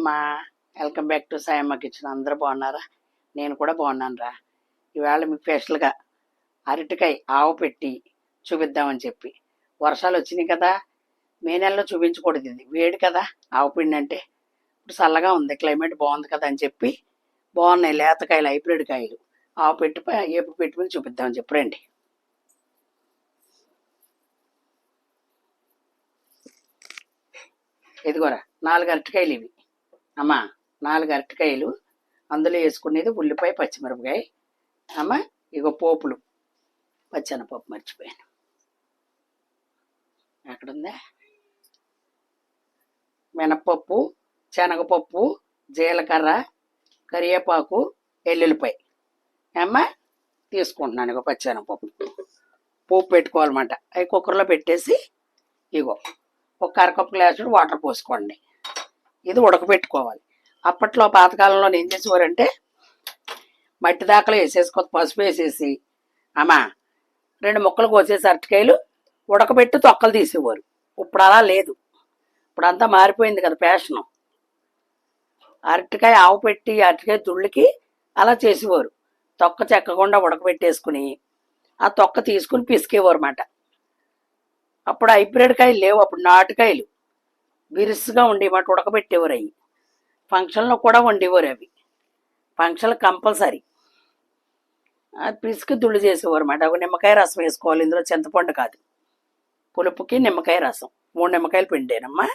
అమ్మా, welcome back to Sayamma kitchen. అందరూ బాగున్నారా? నేను కూడా బాగున్నాను రా. ఈవేళ మీకు స్పెషల్గా అరటికాయ ఆవు పెట్టి చూపిద్దామని చెప్పి. వర్షాలు వచ్చినాయి కదా, మే నెలలో చూపించకూడదు, ఇది వేడి కదా ఆవు పిండి అంటే. ఇప్పుడు చల్లగా ఉంది, క్లైమేట్ బాగుంది కదా అని చెప్పి బాగున్నాయి లేతకాయలు, హైబ్రిడ్ కాయలు. ఆవు పెట్టి ఏపు పెట్టి మీద చూపిద్దామని చెప్పి రండి. ఇదిగోరా 4 అరటికాయలు ఇవి అమ్మా. 4 అరటికాయలు, అందులో వేసుకునేది ఉల్లిపాయ, పచ్చిమిరపకాయ అమ్మ. ఇగో పోపులు, పచ్చెనపప్పు మర్చిపోయాను, ఎక్కడుందా, మినప్పప్పు, శనగపప్పు, జీలకర్ర, కరివేపాకు, ఎల్లుల్లిపాయ అమ్మ తీసుకుంటున్నాను. ఇగో పచ్చెనపప్పు పోపు పెట్టుకోవాలన్నమాట. అవి కుక్కర్లో పెట్టేసి ఇగో ఒక అరకప్పు గ్లాసు వాటర్ పోసుకోండి. ఇది ఉడకబెట్టుకోవాలి. అప్పట్లో పాతకాలంలో ఏం చేసేవారంటే మట్టి దాకలో వేసేసుకో, పసుపు వేసేసి అమ్మా 2 ముక్కలు కోసేసి అరటికాయలు ఉడకబెట్టి తొక్కలు తీసేవారు. ఇప్పుడు అలా లేదు, ఇప్పుడు అంతా మారిపోయింది కదా ఫ్యాషను. అరటికాయ ఆవు పెట్టి అరటికాయ తుళ్ళకి అలా చేసేవారు. తొక్క చెక్కకుండా ఉడకబెట్టేసుకుని ఆ తొక్క తీసుకుని పిసికేవారు అన్నమాట. అప్పుడు హైబ్రిడ్ కాయలు లేవు, అప్పుడు నాటుకాయలు బిరుసుగా ఉండేమాట, ఉడకబెట్టేవారు. అవి ఫంక్షన్లో కూడా వండేవారు. అవి ఫంక్షన్లు కంపల్సరీ అది పిసికి దుళ్ళు చేసేవారు అన్నమాట. ఒక నిమ్మకాయ రసం వేసుకోవాలి, ఇందులో చింతపండు కాదు. పులుపుకి నిమ్మకాయ రసం 3 నిమ్మకాయలు పిండేనమ్మా.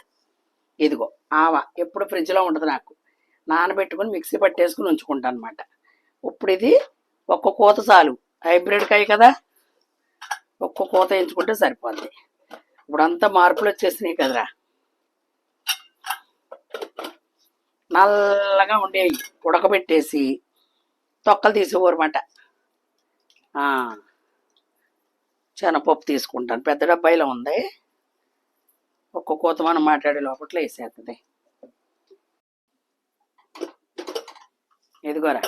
ఇదిగో ఆవ ఎప్పుడు ఫ్రిడ్జ్లో ఉండదు, నాకు నానబెట్టుకుని మిక్సీ పట్టేసుకుని ఉంచుకుంటాను అనమాట. ఇప్పుడు ఇది ఒక్క కోత చాలు, హైబ్రిడ్ కాయ కదా, ఒక్క కోత ఎంచుకుంటే సరిపోద్ది. ఇప్పుడు అంతా మార్పులు వచ్చేసినాయి కదరా, నల్లగా ఉండేవి ఉడకబెట్టేసి తొక్కలు తీసేవారు అన్నమాట. శనగపప్పు తీసుకుంటాను, పెద్ద డబ్బాయిలో ఉంది. ఒక్క కోత మనం మాట్లాడే లోపట్లో వేసేస్తుంది. ఇదిగోరా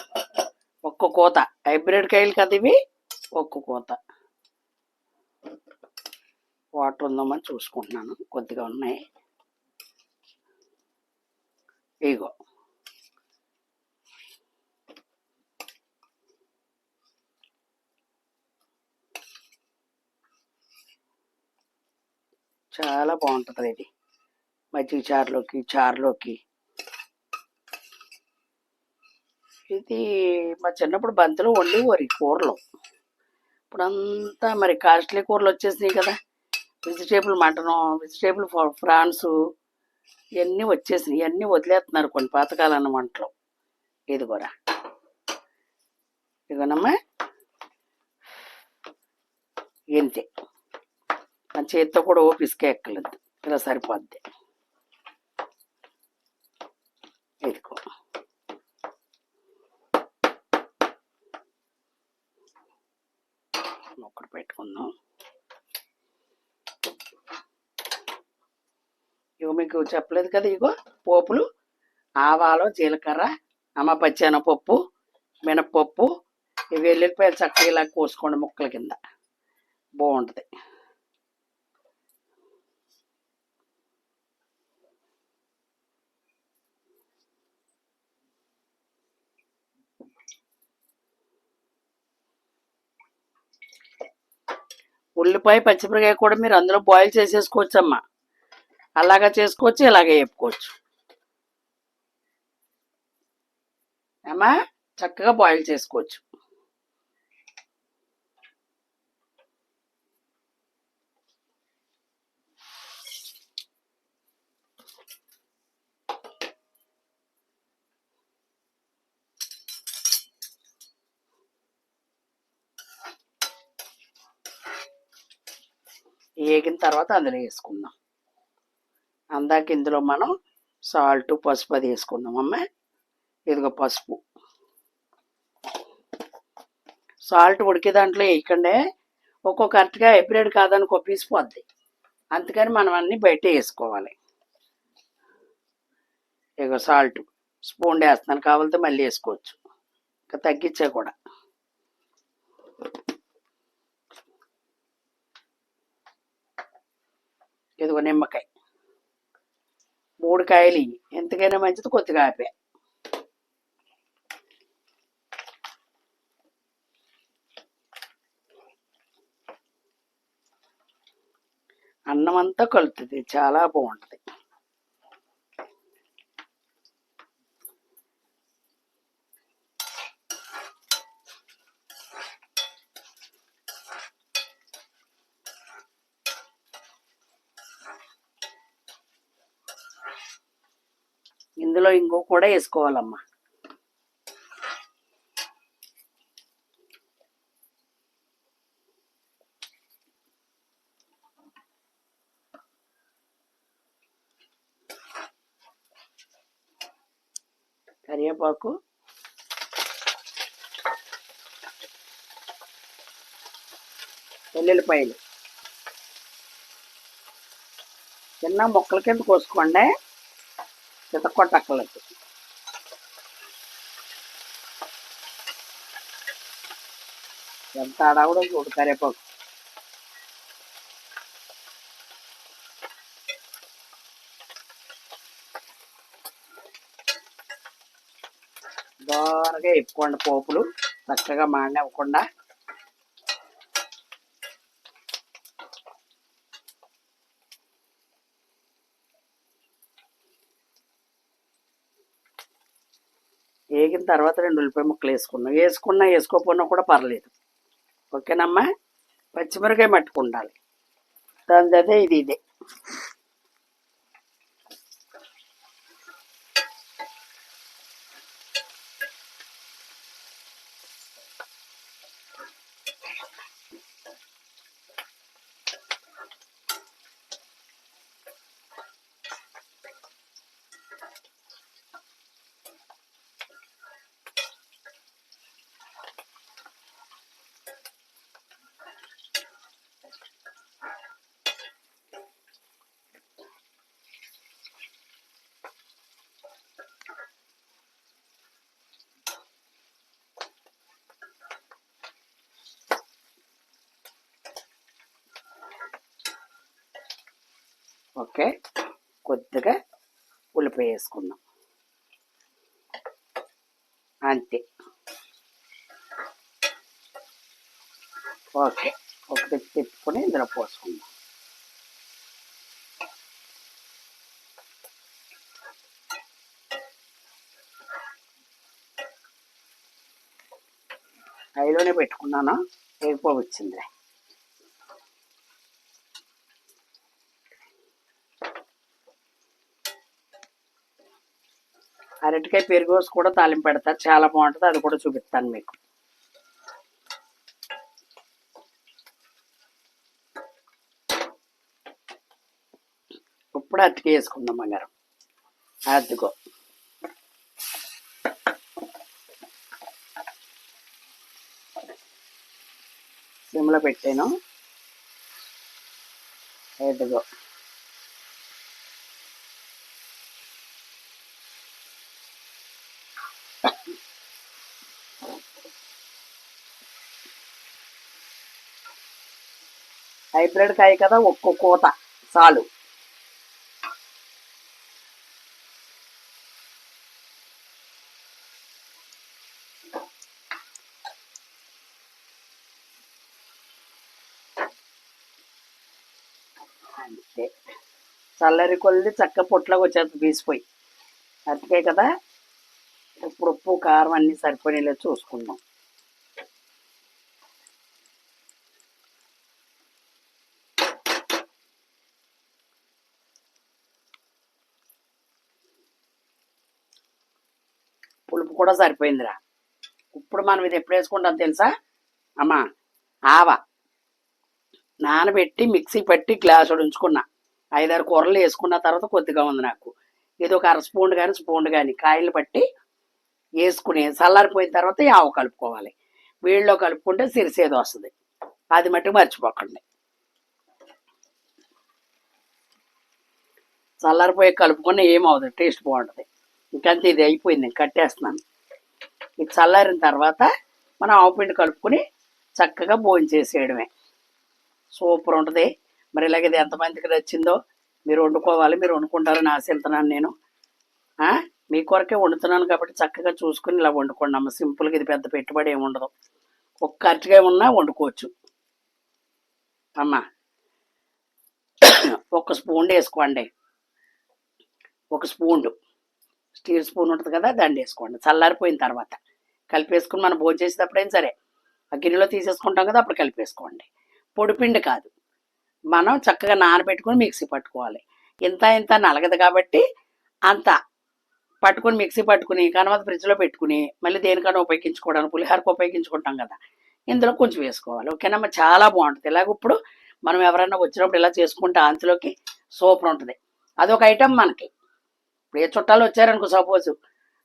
ఒక్క కోత, హైబ్రిడ్ కాయలు కదా ఇవి, ఒక్క కోత. వాటర్ ఉందామని చూసుకుంటున్నాను, కొద్దిగా ఉన్నాయి. ఇగో చాలా బాగుంటుంది ఇది మజ్జిగ చారులోకి. ఇది మా చిన్నప్పుడు బంతిలో వండేవారు ఈ కూరలు. ఇప్పుడంతా మరి కాస్ట్లీ కూరలు వచ్చేసినాయి కదా, వెజిటేబుల్ మటను, వెజిటేబుల్ ఫ్రాన్స్ ఇవన్నీ వచ్చేసినాయి. ఇవన్నీ వదిలేస్తున్నారు కొన్ని పాతకాలన్న వంటలు. ఇదిగోరా, ఇదిగోనమ్మా, ఇంతే. మన చేతితో కూడా ఓపిసుకే ఎక్కలేదు, ఇలా సరిపోద్ది. ఇదిగో ఒకటి పెట్టుకుందాం. ఇగో మీకు చెప్పలేదు కదా, ఇగో పోపులు, ఆవాలు, జీలకర్ర, అమ్మ, పచ్చెనపప్పు, మినప్పప్పు, ఇవి వెల్లుల్లిపాయలు చక్కగా ఇలా కోసుకోండి ముక్కల కింద, బాగుంటుంది. ఉల్లిపాయ, పచ్చిమిరకాయ కూడా మీరు అందులో బాయిల్ చేసేసుకోవచ్చు అమ్మా. అలాగా చేసుకోవచ్చు, ఇలాగే వేపుకోవచ్చు అమ్మా, చక్కగా బాయిల్ చేసుకోవచ్చు. వేగిన తర్వాత అందులో వేసుకుందాం. అందాక ఇందులో మనం సాల్ట్, పసుపు అది వేసుకుందాం అమ్మ. ఇదిగో పసుపు, సాల్ట్ ఉడికే దాంట్లో వేయకండి, ఒక్కొక్క అరటికాయ హైబ్రిడ్ కాదనుకో పీసిపోద్ది, అందుకని మనం అన్నీ బయట వేసుకోవాలి. ఇగో సాల్ట్ స్పూన్ వేస్తున్నాను, కావాలితే మళ్ళీ వేసుకోవచ్చు, ఇంకా తగ్గించే కూడా. ఇదిగో నిమ్మకాయ, 3 కాయలు ఇవి, ఎంతకైనా మంచిది కొద్దిగా ఆపే. అన్నం అంతా కలుతుంది, చాలా బాగుంటుంది. ఇందులో ఇంకో కూడా వేసుకోవాలమ్మా. కరివేపాకు, వెల్లుల్లిపాయలు చిన్న ముక్కల కింద కోసుకోండి, చితకొట్టక్కర్లేదు. ఎంత ఆడావుడో చూడు కరివేపాకు. దోరగా వేపుకోండి పోపులు, చక్కగా మాడినవ్వకుండా. వేగిన తర్వాత 2 ఉల్లిపాయ ముక్కలు వేసుకోకపోయినా కూడా పర్లేదు. ఓకేనమ్మా. పచ్చిమిరకాయ మట్టుకుండాలి, దాని అదే ఇదే. ఓకే, కొద్దిగా ఉల్లిపాయ వేసుకుందాం, అంతే. ఓకే, ఒకటి తిప్పుకొని ఇందులో పోసుకుందాం. హైలోనే పెట్టుకున్నాను, వేగిపోవచ్చిందిలే. అరటికాయ పెరుగోసి కూడా తాలింపు పెడతారు, చాలా బాగుంటుంది, అది కూడా చూపిస్తాను మీకు. ఇప్పుడు అరటికాయ వేసుకుందాం బంగారం. అదిగో సిమ్లో పెట్టాను, ఎదుగో. హైబ్రిడ్ కాయ కదా, ఒక్కో కోత చాలు. అంతే, చల్లరి కొద్ది చక్క పొట్లోకి వచ్చేది తీసిపోయి. అరటికాయ కదా, ఇప్పుడు ఉప్పు కారం అన్నీ సరిపోయినలో చూసుకుందాం. పులుపు కూడా సరిపోయిందిరా. ఇప్పుడు మనం ఇది ఎప్పుడు వేసుకుంటాం తెలుసా అమ్మా? ఆవ నానబెట్టి మిక్సీ పట్టి గ్లాసు ఉంచుకున్నా, 5-6 కూరలు వేసుకున్న తర్వాత కొద్దిగా ఉంది నాకు. ఇది ఒక 1/2 స్పూన్ కానీ స్పూన్ కానీ కాయలు పట్టి వేసుకుని చల్లారిపోయిన తర్వాత ఈ ఆవ కలుపుకోవాలి. వీళ్ళలో కలుపుకుంటే సిరిసేది వస్తుంది, అది మట్టుకు మర్చిపోకండి. చల్లారిపోయి కలుపుకొని ఏమవుతుంది, టేస్ట్ బాగుంటుంది. ఇంకంతే, ఇది అయిపోయింది, కట్టేస్తున్నాను. ఇది చల్లారిన తర్వాత మనం ఆవుపిండి కలుపుకొని చక్కగా భోజనం చేసేయడమే. సూపర్ ఉంటుంది. మరి ఇలాగ ఇది ఎంతమందికి నచ్చిందో మీరు వండుకోవాలి, మీరు వండుకుంటారని ఆశిస్తున్నాను నేను. మీ కొరకే వండుతున్నాను కాబట్టి చక్కగా చూసుకుని ఇలా వండుకోండి అమ్మ. సింపుల్గా, ఇది పెద్ద పెట్టుబడి ఏమి ఉండదు. ఒక్క అరటికాయ ఉన్నా వండుకోవచ్చు అమ్మ. ఒక స్పూన్ వేసుకోండి, ఒక స్పూన్ స్టీల్ స్పూన్ ఉంటుంది కదా, దాన్ని వేసుకోండి. చల్లారిపోయిన తర్వాత కలిపేసుకుని మనం భోజనం చేసేటప్పుడైనా సరే ఆ గిన్నెలో తీసేసుకుంటాం కదా, అప్పుడు కలిపేసుకోండి. పొడిపిండి కాదు, మనం చక్కగా నానబెట్టుకుని మిక్సీ పట్టుకోవాలి. ఇంత ఇంత నలగదు కాబట్టి అంత పట్టుకుని మిక్సీ పట్టుకుని కనవత ఫ్రిడ్జ్లో పెట్టుకుని మళ్ళీ దేనికైనా ఉపయోగించుకోవడానికి, పులిహోరకు ఉపయోగించుకుంటాం కదా, ఇందులో కొంచెం వేసుకోవాలి. ఓకేనమ్మా, చాలా బాగుంటుంది. ఇలాగ ఇప్పుడు మనం ఎవరైనా వచ్చినప్పుడు ఇలా చేసుకుంటే అంతలోకి సూపర్ ఉంటుంది. అదొక ఐటమ్ మనకి. ఇప్పుడు ఏ చుట్టాలు వచ్చారనుకో, సపోజ్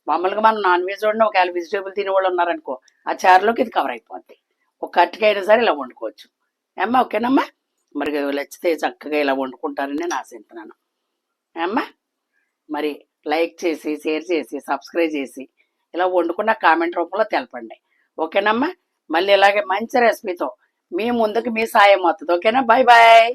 మామూలుగా మనం నాన్ వెజ్ వండినా ఒకవేళ వెజిటేబుల్ తినేవాళ్ళు ఉన్నారనుకో, ఆ చారులోకి ఇది కవర్ అయిపోద్ది. ఒక కట్టికైనా సరే ఇలా వండుకోవచ్చు అమ్మా. ఓకేనమ్మా, మరి నచ్చితే చక్కగా ఇలా వండుకుంటారని నేను ఆశిస్తున్నాను అమ్మా. మరి లైక్ చేసి, షేర్ చేసి, సబ్స్క్రైబ్ చేసి ఇలా వండుకున్న కామెంట్ రూపంలో తెలపండి. ఓకేనమ్మా, మళ్ళీ ఇలాగే మంచి రెసిపీతో మీ ముందుకు మీ సాయం అవుతుంది. ఓకేనా, బాయ్ బాయ్.